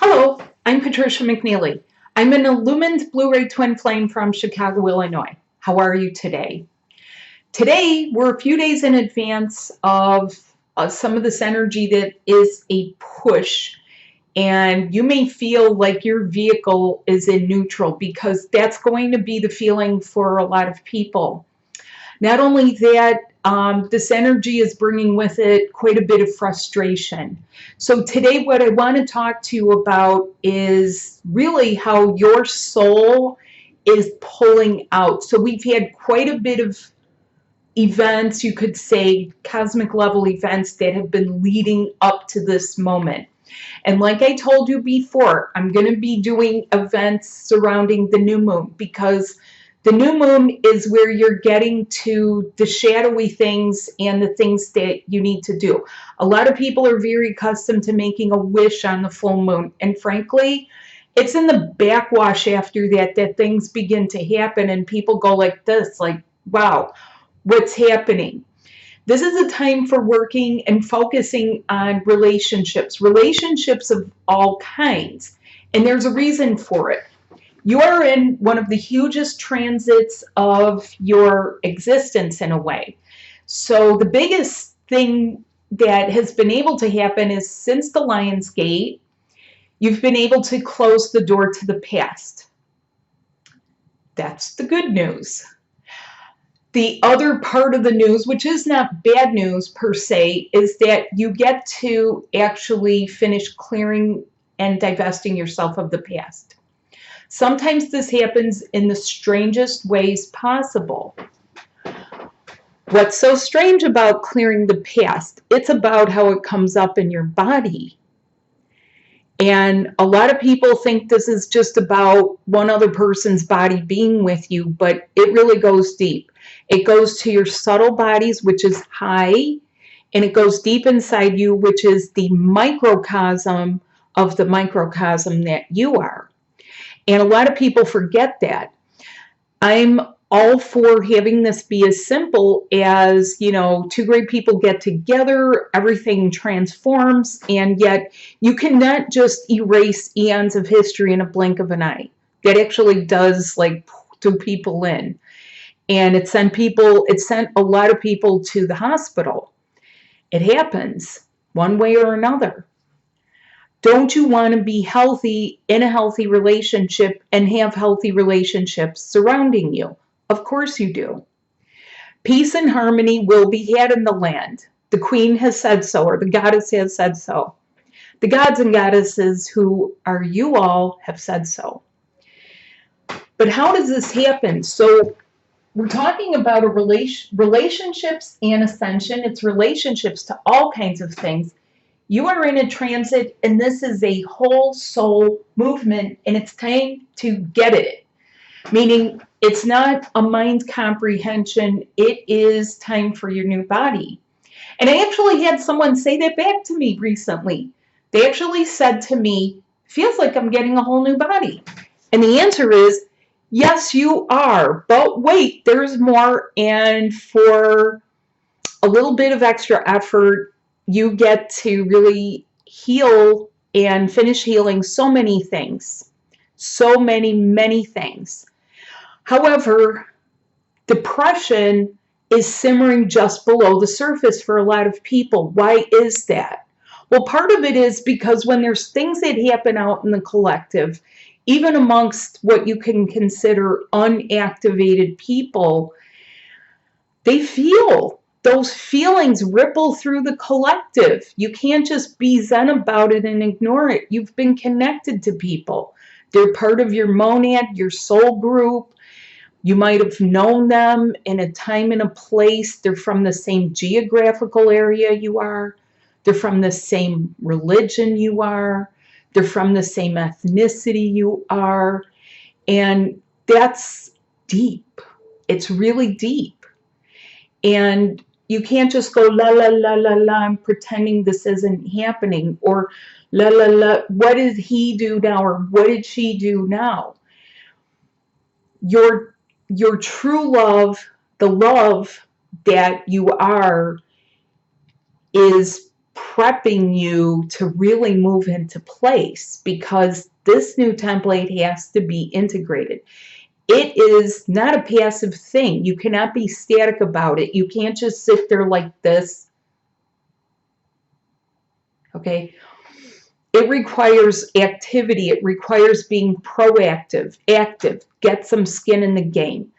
Hello, I'm Patricia McNeely. I'm an illumined Blu-ray twin flame from Chicago, Illinois. How are you today? Today, we're a few days in advance of some of this energy that is a push, and you may feel like your vehicle is in neutral because that's going to be the feeling for a lot of people. Not only that, this energy is bringing with it quite a bit of frustration. So today what I want to talk to you about is really how your soul is pulling out. So we've had quite a bit of events, you could say cosmic level events that have been leading up to this moment. And like I told you before, I'm going to be doing events surrounding the new moon because the new moon is where you're getting to the shadowy things and the things that you need to do. A lot of people are very accustomed to making a wish on the full moon. And frankly, it's in the backwash after that that things begin to happen and people go like this, like, wow, what's happening? This is a time for working and focusing on relationships of all kinds. And there's a reason for it. You are in one of the hugest transits of your existence in a way. So the biggest thing that has been able to happen is since the Lion's Gate, you've been able to close the door to the past. That's the good news. The other part of the news, which is not bad news per se, is that you get to actually finish clearing and divesting yourself of the past. Sometimes this happens in the strangest ways possible. What's so strange about clearing the past? It's about how it comes up in your body. And a lot of people think this is just about one other person's body being with you, but it really goes deep. It goes to your subtle bodies, which is high, and it goes deep inside you, which is the microcosm of the microcosm that you are. And a lot of people forget that. I'm all for having this be as simple as, two great people get together, everything transforms, and yet you cannot just erase eons of history in a blink of an eye. That actually does do people in. And it sent a lot of people to the hospital. It happens one way or another. Don't you want to be healthy in a healthy relationship and have healthy relationships surrounding you? Of course you do. Peace and harmony will be had in the land. The queen has said so, or the goddess has said so. The gods and goddesses who are you all have said so. But how does this happen? So we're talking about relationships and ascension. It's relationships to all kinds of things. You are in a transit, and this is a whole soul movement, and it's time to get it. Meaning, it's not a mind comprehension. It is time for your new body. And I actually had someone say that back to me recently. They actually said to me, feels like I'm getting a whole new body. And the answer is, yes, you are. But wait, there's more. And for a little bit of extra effort, you get to really heal and finish healing so many things. So many things. However, depression is simmering just below the surface for a lot of people. Why is that? Well, part of it is because when there's things that happen out in the collective, even amongst what you can consider unactivated people, they feel those feelings ripple through the collective. You can't just be zen about it and ignore it. You've been connected to people. They're part of your monad, your soul group. You might have known them in a time and a place. They're from the same geographical area you are. They're from the same religion you are. They're from the same ethnicity you are. And that's deep. It's really deep. And you can't just go, la, la, la, la, la, I'm pretending this isn't happening. Or, la, la, la, what did he do now? Or what did she do now? Your true love, the love that you are, is prepping you to really move into place, because this new template has to be integrated. It is not a passive thing. You cannot be static about it. You can't just sit there like this. Okay? It requires activity. It requires being proactive, active. Get some skin in the game.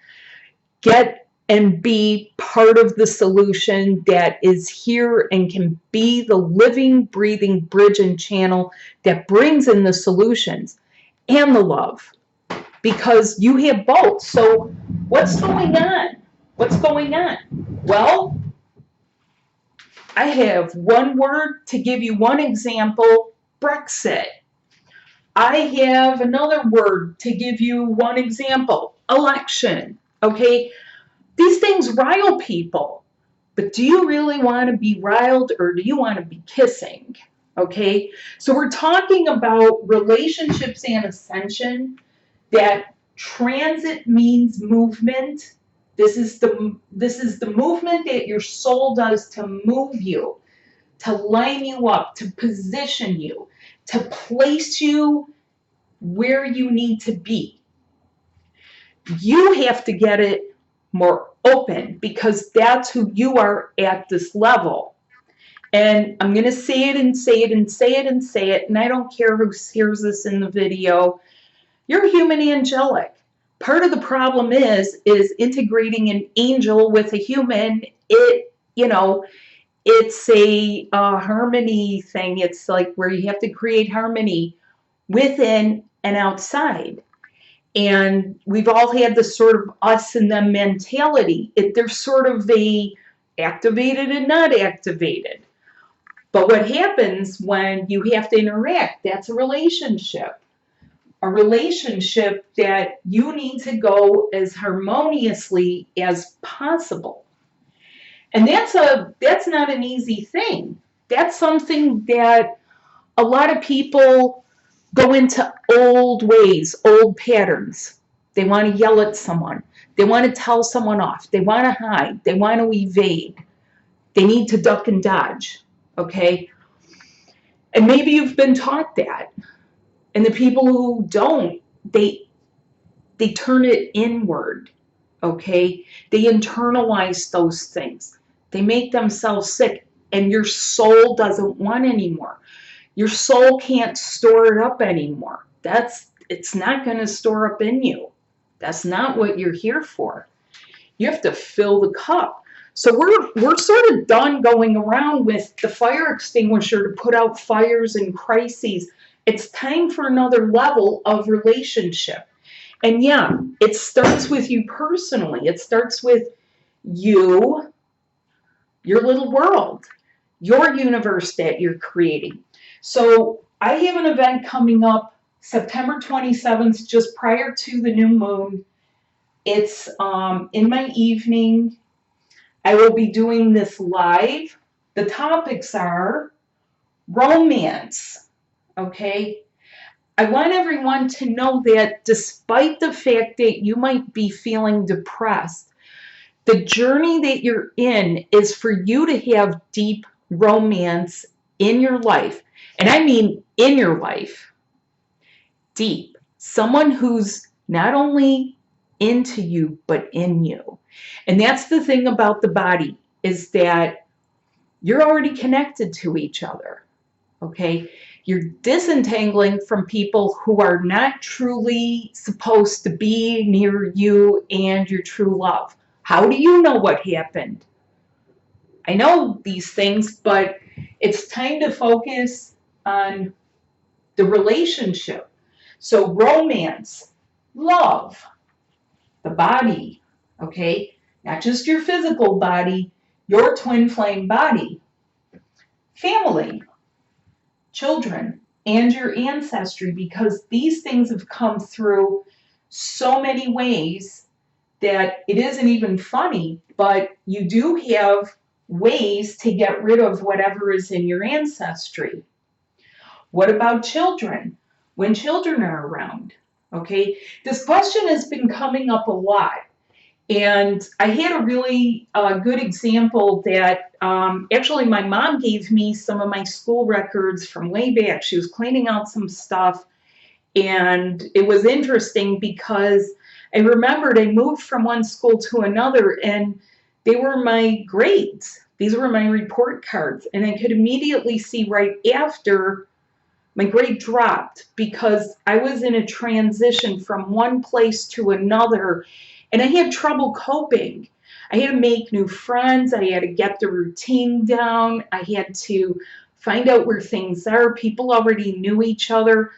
Get and be part of the solution that is here and can be the living, breathing bridge and channel that brings in the solutions and the love, because you have both. So what's going on? What's going on? Well, I have one word to give you one example: Brexit. I have another word to give you one example: election. Okay? These things rile people, but do you really want to be riled, or do you want to be kissing? Okay, so we're talking about relationships and ascension. That transit means movement. This is the movement that your soul does to move you, to line you up, to position you, to place you where you need to be. You have to get it more open, because that's who you are at this level. And I'm going to say it and say it and say it and say it, and I don't care who hears this in the video. You're human angelic. Part of the problem is integrating an angel with a human. It's a harmony thing. It's like where you have to create harmony within and outside. And we've all had this sort of us and them mentality. There's sort of a activated and not activated. But what happens when you have to interact? That's a relationship. A relationship that you need to go as harmoniously as possible. And that's not an easy thing. That's something that a lot of people go into old ways, old patterns. They want to yell at someone. They want to tell someone off. They want to hide. They want to evade. They need to duck and dodge, okay? And maybe you've been taught that. And the people who don't, they turn it inward, okay? They internalize those things. They make themselves sick, and your soul doesn't want anymore. Your soul can't store it up anymore. It's not going to store up in you. That's not what you're here for. You have to fill the cup. So we're sort of done going around with the fire extinguisher to put out fires and crises. It's time for another level of relationship. And yeah, it starts with you personally. It starts with you, your little world, your universe that you're creating. So I have an event coming up September 27th, just prior to the new moon. It's in my evening. I will be doing this live. The topics are romance, okay? I want everyone to know that despite the fact that you might be feeling depressed, the journey that you're in is for you to have deep romance in your life. And I mean in your life. Deep. Someone who's not only into you, but in you. And that's the thing about the body, is that you're already connected to each other. Okay? You're disentangling from people who are not truly supposed to be near you and your true love. How do you know what happened? I know these things, but it's time to focus on the relationship. So romance, love, the body, okay? Not just your physical body, your twin flame body, family, children, and your ancestry, because these things have come through so many ways that it isn't even funny, but you do have ways to get rid of whatever is in your ancestry. What about children? When children are around, okay? This question has been coming up a lot. And I had a really good example that actually my mom gave me some of my school records from way back. She was cleaning out some stuff, and it was interesting because I remembered I moved from one school to another, and they were my grades. These were my report cards, and I could immediately see right after my grade dropped because I was in a transition from one place to another, and I had trouble coping. I had to make new friends. I had to get the routine down. I had to find out where things are. People already knew each other.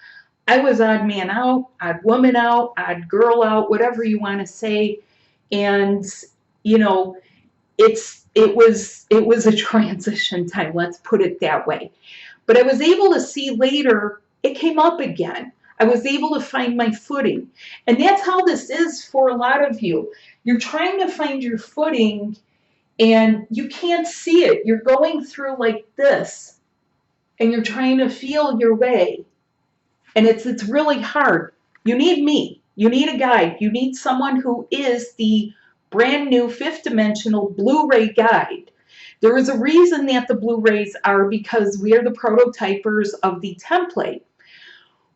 I was odd man out, odd woman out, odd girl out, whatever you want to say. And, you know, it was a transition time, let's put it that way. But I was able to see later it came up again. I was able to find my footing. And that's how this is for a lot of you. You're trying to find your footing and you can't see it. You're going through like this and you're trying to feel your way. And it's really hard. You need me. You need a guide. You need someone who is the brand new fifth dimensional Blu-ray guide. There is a reason that the Blu-rays are because we are the prototypers of the template.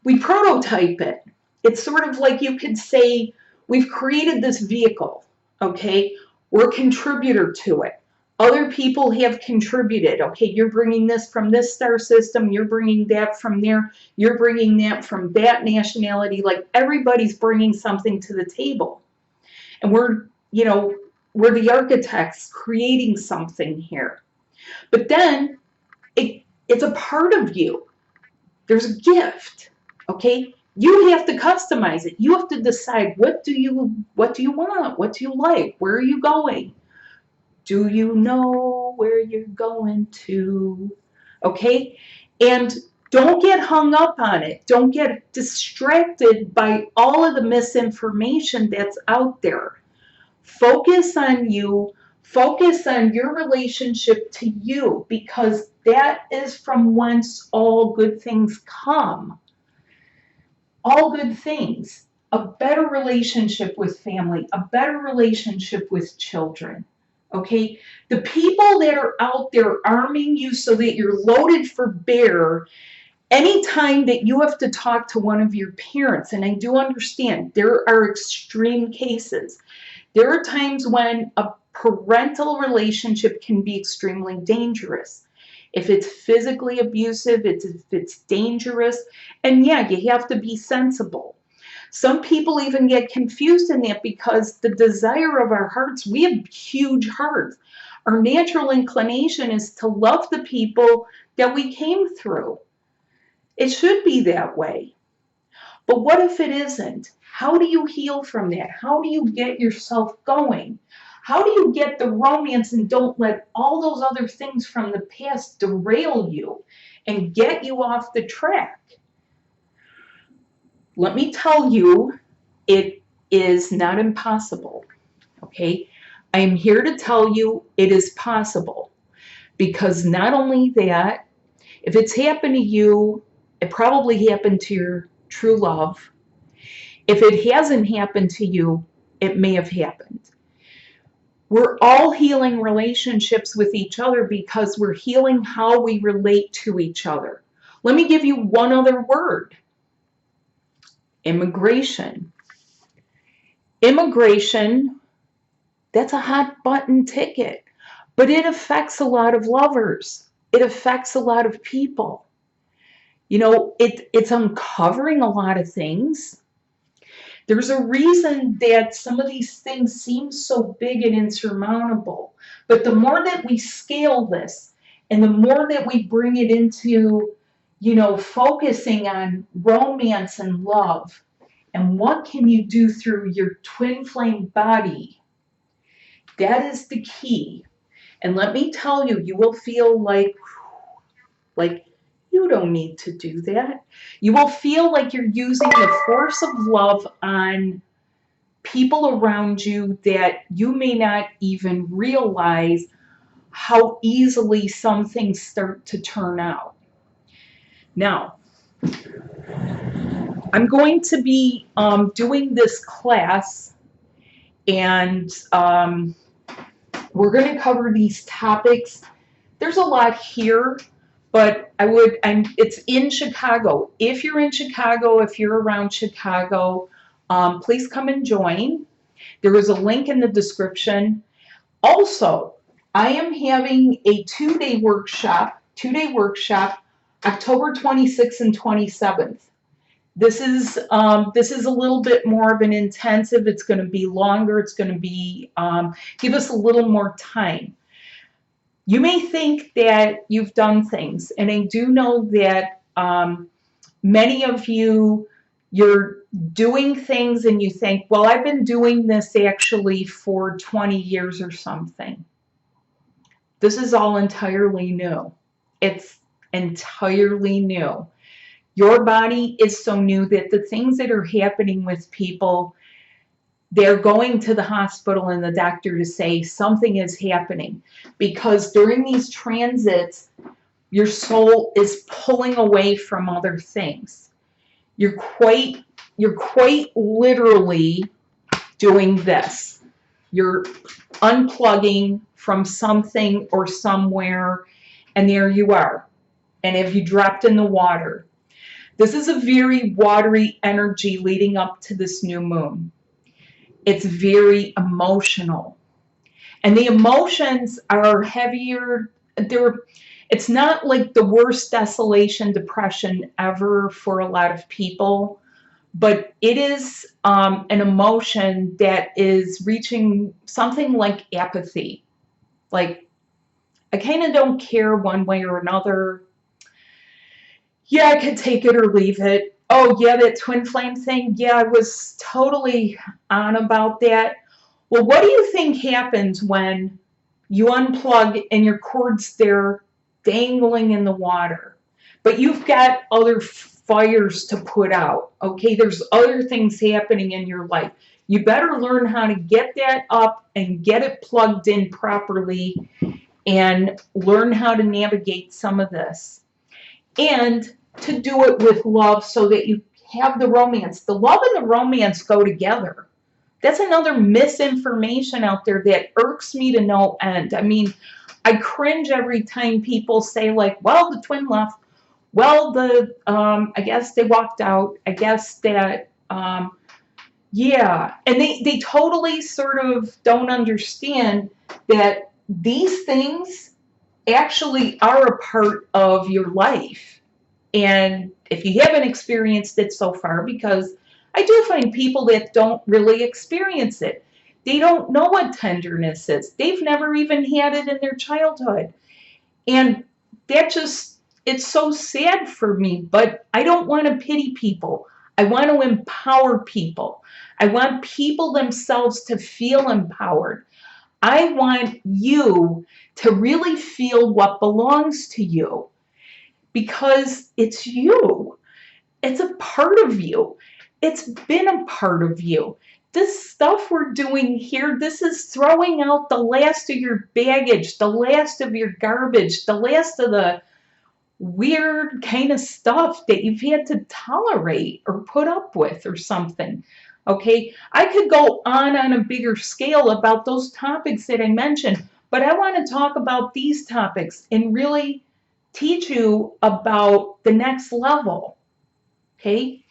We prototype it. It's sort of like you could say, we've created this vehicle, okay? We're a contributor to it. Other people have contributed. Okay, you're bringing this from this star system, you're bringing that from there, you're bringing that from that nationality. Like everybody's bringing something to the table. And we're the architects creating something here. But then it's a part of you. There's a gift, okay? You have to customize it. You have to decide what do you want? What do you like? Where are you going? Do you know where you're going to? Okay? And don't get hung up on it. Don't get distracted by all of the misinformation that's out there. Focus on you. Focus on your relationship to you, because that is from whence all good things come. All good things. A better relationship with family, a better relationship with children. Okay, the people that are out there arming you so that you're loaded for bear anytime that you have to talk to one of your parents, and I do understand there are extreme cases. There are times when a parental relationship can be extremely dangerous. If it's physically abusive, if it's dangerous, and yeah, you have to be sensible. Some people even get confused in that because the desire of our hearts, we have huge hearts. Our natural inclination is to love the people that we came through. It should be that way. But what if it isn't? How do you heal from that? How do you get yourself going? How do you get the romance and don't let all those other things from the past derail you and get you off the track? Let me tell you, it is not impossible, okay? I am here to tell you it is possible, because not only that, if it's happened to you, it probably happened to your true love. If it hasn't happened to you, it may have happened. We're all healing relationships with each other because we're healing how we relate to each other. Let me give you one other word. Immigration. Immigration, that's a hot button ticket, but it affects a lot of lovers. It affects a lot of people. You know, it's uncovering a lot of things. There's a reason that some of these things seem so big and insurmountable, but the more that we scale this and the more that we bring it into, focusing on romance and love, and what can you do through your twin flame body, that is the key. And let me tell you, you will feel like you don't need to do that. You will feel like you're using the force of love on people around you that you may not even realize how easily some things start to turn out. Now, I'm going to be doing this class, And we're going to cover these topics. There's a lot here, but it's in Chicago. If you're in Chicago, if you're around Chicago, please come and join. There is a link in the description. Also, I am having a two-day workshop, October 26th and 27th. This is a little bit more of an intensive. It's going to be longer. It's going to be give us a little more time. You may think that you've done things, and I do know that many of you're doing things and you think, well, I've been doing this actually for 20 years or something. This is all entirely new. It's entirely new. Your body is so new that the things that are happening with people, they're going to the hospital and the doctor to say something is happening, because during these transits, your soul is pulling away from other things. You're quite literally doing this. You're unplugging from something or somewhere, and there you are. And have you dropped in the water? This is a very watery energy leading up to this new moon. It's very emotional. And the emotions are heavier. It's not like the worst desolation, depression ever for a lot of people, but it is an emotion that is reaching something like apathy. Like, I kind of don't care one way or another. Yeah, I could take it or leave it. Oh, yeah, that twin flame thing. Yeah, I was totally on about that. Well, what do you think happens when you unplug and your cord's there dangling in the water? But you've got other fires to put out, okay? There's other things happening in your life. You better learn how to get that up and get it plugged in properly and learn how to navigate some of this. And to do it with love so that you have the romance. The love and the romance go together. That's another misinformation out there that irks me to no end. I mean, I cringe every time people say, like, well, the twin left. Well, I guess they walked out. I guess that, yeah. And they totally sort of don't understand that these things actually are a part of your life. And if you haven't experienced it so far, because I do find people that don't really experience it. They don't know what tenderness is. They've never even had it in their childhood. And it's so sad for me, but I don't want to pity people. I want to empower people. I want people themselves to feel empowered. I want you to really feel what belongs to you, because it's you. It's a part of you. It's been a part of you. This stuff we're doing here, this is throwing out the last of your baggage, the last of your garbage, the last of the weird kind of stuff that you've had to tolerate or put up with or something. Okay, I could go on a bigger scale about those topics that I mentioned, but I want to talk about these topics and really teach you about the next level. Okay,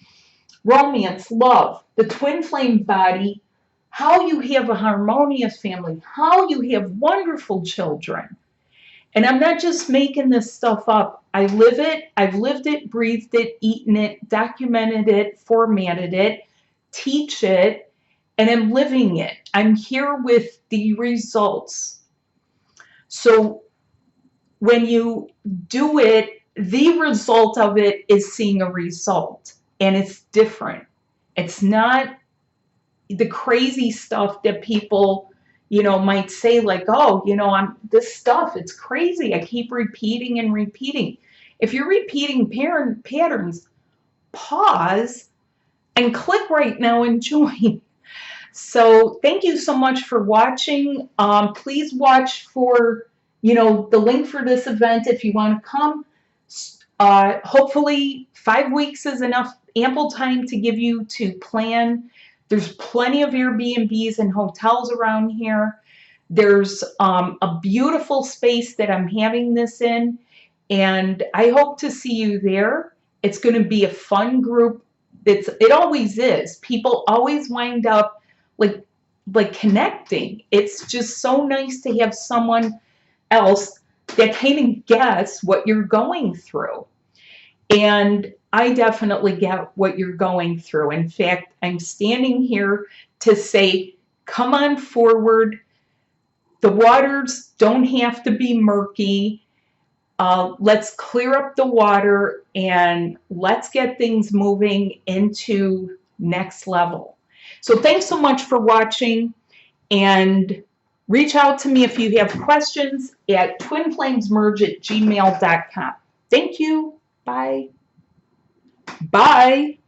romance, love, the twin flame body, how you have a harmonious family, how you have wonderful children. And I'm not just making this stuff up. I live it. I've lived it, breathed it, eaten it, documented it, formatted it, teach it, and I'm living it. I'm here with the results. So when you do it, the result of it is seeing a result, and it's different. It's not the crazy stuff that people, might say, like, oh, this stuff, it's crazy. I keep repeating and repeating. If you're repeating patterns, pause and click right now and join. So thank you so much for watching. Please watch for, the link for this event if you want to come. Hopefully 5 weeks is enough, ample time to give you to plan There's plenty of Airbnbs and hotels around here. There's a beautiful space that I'm having this in, and I hope to see you there. It's going to be a fun group. It always is. People always wind up like connecting. It's just so nice to have someone else that kind of gets what you're going through. And I definitely get what you're going through. In fact, I'm standing here to say, come on forward. The waters don't have to be murky. Let's clear up the water and let's get things moving into next level. So thanks so much for watching, and reach out to me if you have questions at twinflamesmerge@gmail.com. Thank you. Bye. Bye.